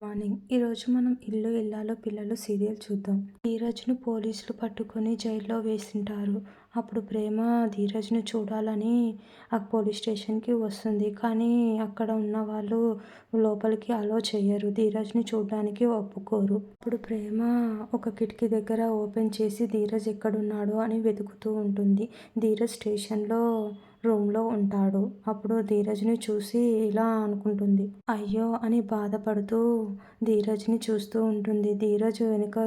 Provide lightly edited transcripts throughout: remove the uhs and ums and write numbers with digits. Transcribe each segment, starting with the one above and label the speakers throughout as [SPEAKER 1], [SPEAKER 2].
[SPEAKER 1] Morning ఈరోజు మనం ఇల్లు ఇల్లాలో పిల్లలు సీరియల్ చూద్దాం. ధీరజ్ను పోలీసులు పట్టుకొని జైల్లో వేసింటారు. అప్పుడు ప్రేమ ధీరజ్ను చూడాలని ఆ పోలీస్ స్టేషన్కి వస్తుంది. కానీ అక్కడ ఉన్న వాళ్ళు లోపలికి అలో చేయరు. ధీరజ్ని చూడడానికి ఒప్పుకోరు. అప్పుడు ప్రేమ ఒక కిటికీ దగ్గర ఓపెన్ చేసి ధీరజ్ ఎక్కడున్నాడో అని వెతుకుతూ ఉంటుంది. ధీరజ్ స్టేషన్లో రూమ్లో ఉంటాడు. అప్పుడు ధీరజ్ని చూసి ఇలా అనుకుంటుంది. అయ్యో అని బాధపడుతూ ధీరజ్ని చూస్తూ ఉంటుంది. ధీరజ్ వెనుక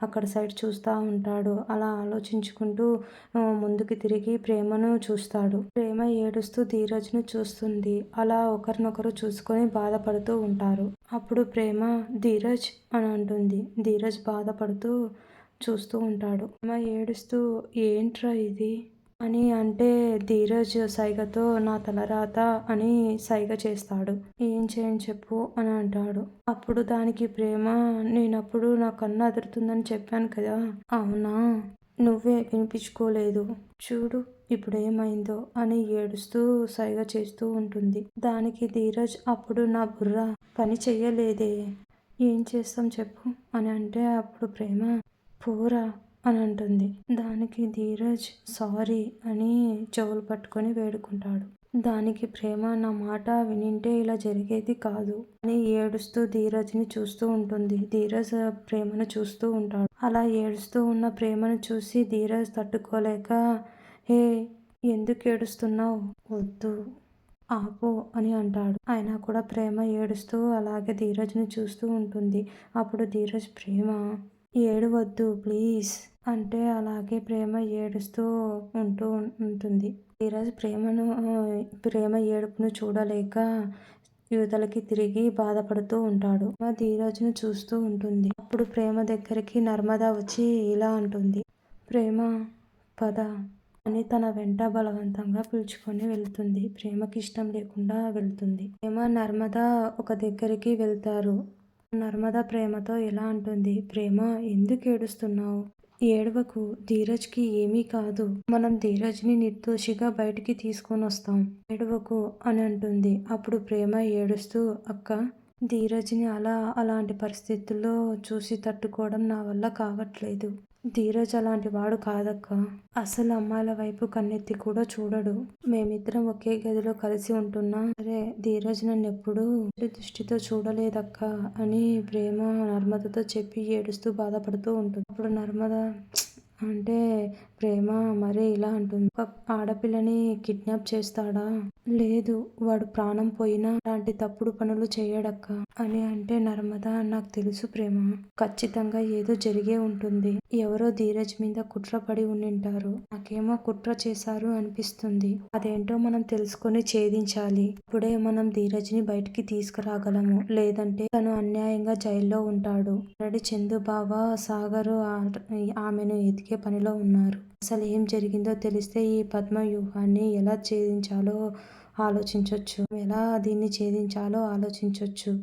[SPEAKER 1] అక్కడ సైడ్ చూస్తూ ఉంటాడు. అలా ఆలోచించుకుంటూ ముందుకు తిరిగి ప్రేమను చూస్తాడు. ప్రేమ ఏడుస్తూ ధీరజ్ను చూస్తుంది. అలా ఒకరినొకరు చూసుకొని బాధపడుతూ ఉంటారు. అప్పుడు ప్రేమ ధీరజ్ అని అంటుంది. ధీరజ్ బాధపడుతూ చూస్తూ ఉంటాడు. ప్రేమ ఏడుస్తూ ఏంట్రా ఇది అని అంటే ధీరజ్ సైగతో నా తలరాత అని సైగ చేస్తాడు. ఏం చేయని చెప్పు అని అంటాడు. అప్పుడు దానికి ప్రేమ నేనప్పుడు నా కన్ను అదురుతుందని చెప్పాను కదా. అవునా, నువ్వే వినిపించుకోలేదు, చూడు ఇప్పుడు ఏమైందో అని ఏడుస్తూ సైగ చేస్తూ ఉంటుంది. దానికి ధీరజ్ అప్పుడు నా బుర్ర పని చెయ్యలేదే, ఏం చేస్తాం చెప్పు అని అంటే అప్పుడు ప్రేమ పోరా అని అంటుంది. దానికి ధీరజ్ సారీ అని చెవులు పట్టుకొని వేడుకుంటాడు. దానికి ప్రేమ నా మాట వినింటే ఇలా జరిగేది కాదు అని ఏడుస్తూ ధీరజ్ని చూస్తూ ఉంటుంది. ధీరజ్ ప్రేమను చూస్తూ ఉంటాడు. అలా ఏడుస్తూ ఉన్న ప్రేమను చూసి ధీరజ్ తట్టుకోలేక హే ఎందుకు ఏడుస్తున్నావు, వద్దు ఆపు అని అంటాడు. అయినా కూడా ప్రేమ ఏడుస్తూ అలాగే ధీరజ్ని చూస్తూ ఉంటుంది. అప్పుడు ధీరజ్ ప్రేమ ఏడవద్దు ప్లీజ్ అంటే అలాగే ప్రేమ ఏడుస్తూ ఉంటుంది. ధీరజ్ ప్రేమ ఏడుపును చూడలేక యువతలకి తిరిగి బాధపడుతూ ఉంటాడు. ధీరజ్ను చూస్తూ ఉంటుంది. అప్పుడు ప్రేమ దగ్గరికి నర్మద వచ్చి ఇలా అంటుంది. ప్రేమ పద అని తన వెంట బలవంతంగా పిలుచుకొని వెళ్తుంది. ప్రేమకి ఇష్టం లేకుండా వెళ్తుంది. ప్రేమ నర్మద ఒక దగ్గరికి వెళ్తారు. నర్మద ప్రేమతో ఎలా అంటుంది. ప్రేమ ఎందుకు ఏడుస్తున్నావు, ఏడవకు, ధీరజ్కి ఏమీ కాదు, మనం ధీరజ్ని నిర్దోషిగా బయటికి తీసుకొని వస్తాం, ఏడవకు అని అంటుంది. అప్పుడు ప్రేమ ఏడుస్తూ అక్క ధీరజ్ని అలాంటి పరిస్థితుల్లో చూసి తట్టుకోవడం నా వల్ల కావట్లేదు. ధీరజ్ అలాంటి వాడు కాదక్క, అసలు అమ్మాయిల వైపు కన్నెత్తి కూడా చూడడు. మేమిద్దరం ఒకే గదిలో కలిసి ఉంటున్నా సరే ధీరజ్ నన్ను ఎప్పుడూ దృష్టితో చూడలేదక్క అని ప్రేమ నర్మదతో చెప్పి ఏడుస్తూ బాధపడుతూ ఉంటుంది. అప్పుడు నర్మద అంటే ప్రేమ మరి ఇలా అంటుంది. ఒక ఆడపిల్లని కిడ్నాప్ చేస్తాడా, లేదు వాడు ప్రాణం పోయినా అలాంటి తప్పుడు పనులు చేయడక్క అని అంటే నర్మద నాకు తెలుసు ప్రేమ, ఖచ్చితంగా ఏదో జరిగే ఉంటుంది, ఎవరో ధీరజ్ మీద కుట్ర పడి ఉండింటారు, నాకేమో కుట్ర చేశారు అనిపిస్తుంది, అదేంటో మనం తెలుసుకొని ఛేదించాలి, ఇప్పుడే మనం ధీరజ్ని బయటికి తీసుకురాగలము, లేదంటే తను అన్యాయంగా జైల్లో ఉంటాడు. ఆల్రెడీ చందు బావ సాగరు ఆమెను ఎతికే పనిలో ఉన్నారు. అసలు ఏం జరిగిందో తెలిస్తే ఈ పద్మ వ్యూహాన్ని ఎలా ఛేదించాలో ఆలోచించవచ్చు, ఎలా దీన్ని ఛేదించాలో ఆలోచించవచ్చు.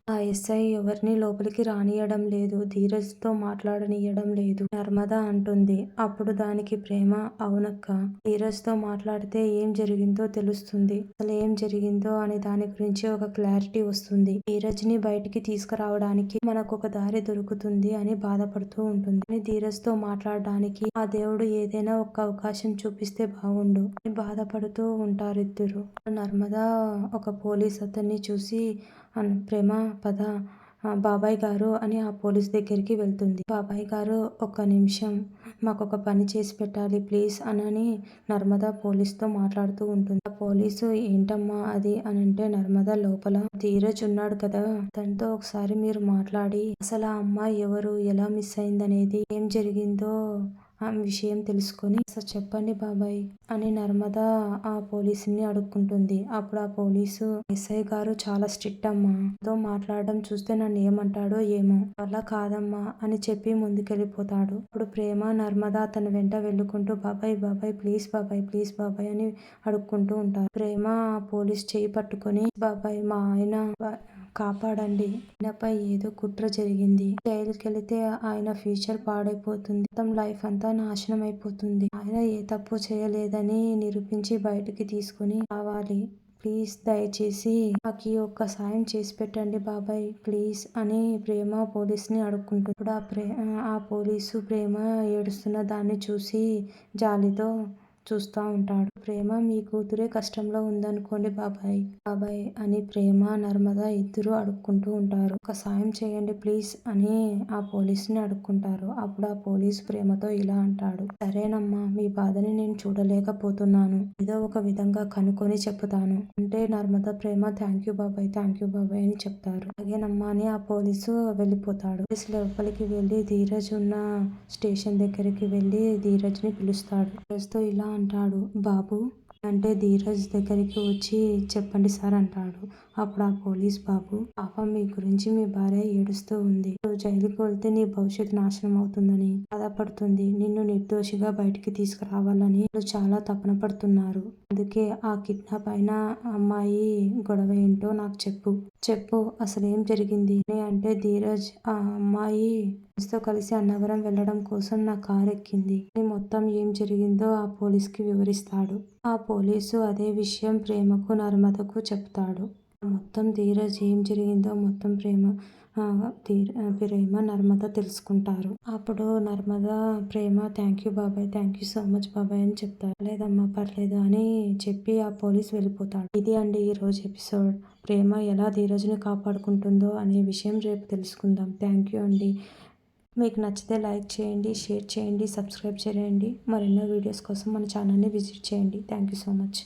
[SPEAKER 1] ఆ ఎస్ఐ ఎవరిని లోపలికి రానియడం లేదు, ధీరజ్తో మాట్లాడనియడం లేదు నర్మద అంటుంది. అప్పుడు దానికి ప్రేమ అవునక్క, ధీరజ్తో మాట్లాడితే ఏం జరిగిందో తెలుస్తుంది, అసలు ఏం జరిగిందో అనే దాని గురించి ఒక క్లారిటీ వస్తుంది, ధీరజ్ని బయటికి తీసుకురావడానికి మనకు ఒక దారి దొరుకుతుంది అని బాధపడుతూ ఉంటుంది. ధీరజ్తో మాట్లాడడానికి ఆ దేవుడు ఏదైనా ఒక అవకాశం చూపిస్తే బాగుండు అని బాధపడుతూ ఉంటారు ఇద్దరు. నర్మద ఒక పోలీస్ అతన్ని చూసి ప్రేమ పద బాబాయ్ గారు అని ఆ పోలీస్ దగ్గరికి వెళ్తుంది. బాబాయ్ గారు ఒక్క నిమిషం మాకొక పని చేసి పెట్టాలి ప్లీజ్ అని నర్మద పోలీస్తో మాట్లాడుతూ ఉంటుంది. ఆ పోలీసు ఏంటమ్మా అది అని అంటే నర్మద లోపల ధీరజ్ ఉన్నాడు కదా, తనతో ఒకసారి మీరు మాట్లాడి అసలు ఆ అమ్మాయి ఎవరు, ఎలా మిస్ అయిందనేది, ఏం జరిగిందో ఆ విషయం తెలుసుకొని అసలు చెప్పండి బాబాయ్ అని నర్మద ఆ పోలీసుని అడుక్కుంటుంది. అప్పుడు ఆ పోలీసు ఎస్ఐ గారు చాలా స్ట్రిక్ట్ అమ్మా, తో మాట్లాడడం చూస్తే నన్ను ఏమంటాడో ఏమో, అలా కాదమ్మా అని చెప్పి ముందుకెళ్ళిపోతాడు. అప్పుడు ప్రేమ నర్మద తన వెంట వెళ్ళుకుంటూ బాబాయ్ బాబాయ్ ప్లీజ్ బాబాయ్ ప్లీజ్ బాబాయ్ అని అడుక్కుంటూ ఉంటారు. ప్రేమ పోలీస్ చేయి పట్టుకొని బాబాయ్ మా ఆయన కాపాడండి, ఆయనపై ఏదో కుట్ర జరిగింది, జైలుకి వెళితే ఆయన ఫ్యూచర్ పాడైపోతుంది, మొత్తం లైఫ్ అంతా నాశనం అయిపోతుంది, ఆయన ఏ తప్పు చేయలేదని నిరూపించి బయటికి తీసుకుని రావాలి, ప్లీజ్ దయచేసి నాకు ఈ ఒక్క సాయం చేసి పెట్టండి బాబాయ్ ప్లీజ్ అని ప్రేమ పోలీస్ని అడుక్కుంటుంది. ఇప్పుడు ఆ పోలీసు ప్రేమ ఏడుస్తున్న దాన్ని చూసి జాలితో చూస్తూ ఉంటాడు. ప్రేమ మీ కూతురే కష్టంలో ఉందనుకోండి బాబాయ్ బాబాయ్ అని ప్రేమ నర్మద ఇద్దరు అడుక్కుంటూ ఉంటారు. ఒక సాయం చేయండి ప్లీజ్ అని ఆ పోలీసుని అడుక్కుంటారు. అప్పుడు ఆ పోలీసు ప్రేమతో ఇలా అంటాడు, సరేనమ్మా మీ బాధని నేను చూడలేకపోతున్నాను, ఏదో ఒక విధంగా కనుక్కొని చెప్తాను అంటే నర్మద ప్రేమ థ్యాంక్ యూ బాబాయ్ అని చెప్తారు. అలాగేనమ్మా అని ఆ పోలీసు వెళ్ళిపోతాడు. పోలీసు లోపలికి వెళ్ళి ధీరజ్ ఉన్న స్టేషన్ దగ్గరికి వెళ్ళి ధీరజ్ ని పిలుస్తాడు. ధీరజ్తో ఇలా అంటాడు, బాబు అంటే ధీరజ్ దగ్గరికి వచ్చి చెప్పండి సార్ అంటాడు. అప్పుడు ఆ పోలీస్ బాబు, పాపం మీ గురించి మీ భార్య ఏడుస్తూ ఉంది, నువ్వు జైలుకి వెళ్తే నీ భవిష్యత్తు నాశనం అవుతుందని బాధపడుతుంది, నిన్ను నిర్దోషిగా బయటికి తీసుకురావాలని నువ్వు చాలా తపన పడుతున్నారు, అందుకే ఆ కిడ్నాప్ అయిన అమ్మాయి గొడవ ఏంటో నాకు చెప్పు అసలు ఏం జరిగింది అంటే ధీరజ్ ఆ అమ్మాయి తో కలిసి అన్నవరం వెళ్ళడం కోసం నా కార్ ఎక్కింది మొత్తం ఏం జరిగిందో ఆ పోలీస్కి వివరిస్తాడు. ఆ పోలీసు అదే విషయం ప్రేమకు నర్మదకు చెప్తాడు. మొత్తం ధీరజ్ ఏం జరిగిందో మొత్తం ప్రేమ నర్మద తెలుసుకుంటారు. అప్పుడు నర్మద ప్రేమ థ్యాంక్ యూ సో మచ్ బాబాయ్ అని చెప్తారు. లేదమ్మా పర్లేదు అని చెప్పి ఆ పోలీస్ వెళ్ళిపోతాడు. ఇది అండి ఈ రోజు ఎపిసోడ్. ప్రేమ ఎలా ధీరజ్ని కాపాడుకుంటుందో అనే విషయం రేపు తెలుసుకుందాం. థ్యాంక్ యూ అండి. మీకు నచ్చితే లైక్ చేయండి, షేర్ చేయండి, సబ్స్క్రైబ్ చేయండి. మరెన్నో వీడియోస్ కోసం మన ఛానల్ని విజిట్ చేయండి. Thank you so much.